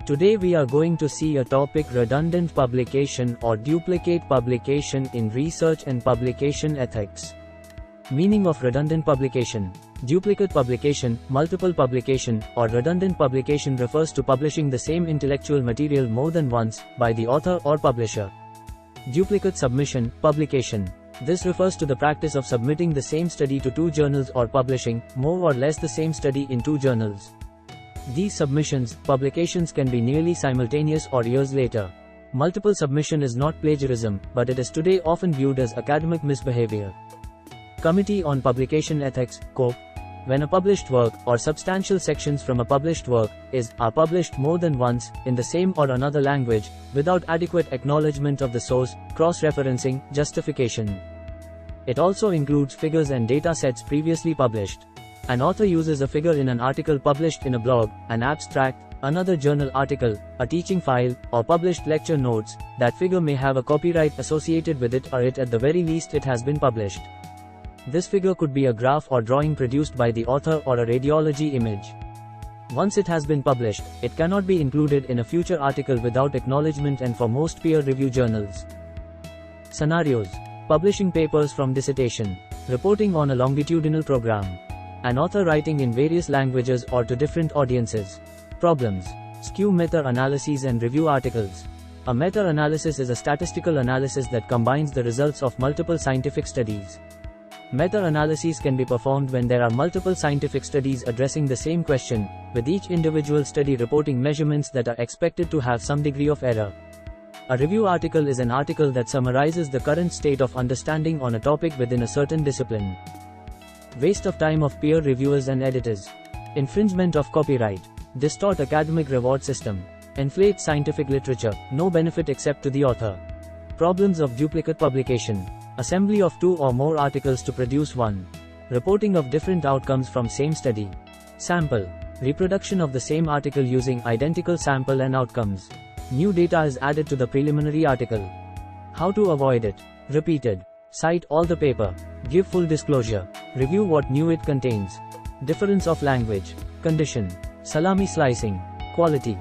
Today we are going to see a topic: redundant publication or duplicate publication in research and publication ethics. Meaning of redundant publication. Duplicate publication, multiple publication, or redundant publication refers to publishing the same intellectual material more than once, by the author or publisher. Duplicate submission, publication. This refers to the practice of submitting the same study to two journals or publishing, more or less the same study in two journals. These submissions, publications can be nearly simultaneous or years later. Multiple submission is not plagiarism, but it is today often viewed as academic misbehavior. Committee on Publication Ethics, COPE. When a published work, or substantial sections from a published work, are published more than once, in the same or another language, without adequate acknowledgement of the source, cross-referencing, justification. It also includes figures and data sets previously published. An author uses a figure in an article published in a blog, an abstract, another journal article, a teaching file, or published lecture notes. That figure may have a copyright associated with it, or at the very least it has been published. This figure could be a graph or drawing produced by the author or a radiology image. Once it has been published, it cannot be included in a future article without acknowledgement, and for most peer-review journals. Scenarios: publishing papers from dissertation, reporting on a longitudinal program, an author writing in various languages or to different audiences. Problems: skew meta-analyses and review articles. A meta-analysis is a statistical analysis that combines the results of multiple scientific studies. Meta-analyses can be performed when there are multiple scientific studies addressing the same question, with each individual study reporting measurements that are expected to have some degree of error. A review article is an article that summarizes the current state of understanding on a topic within a certain discipline. Waste of time of peer reviewers and editors. Infringement of copyright. Distort academic reward system. Inflate scientific literature, no benefit except to the author. Problems of duplicate publication. Assembly of two or more articles to produce one. Reporting of different outcomes from same study. Sample. Reproduction of the same article using identical sample and outcomes. New data is added to the preliminary article. How to avoid it. Repeated. Cite all the paper. Give full disclosure. Review what new it contains. Difference of language. Condition. Salami slicing. Quality.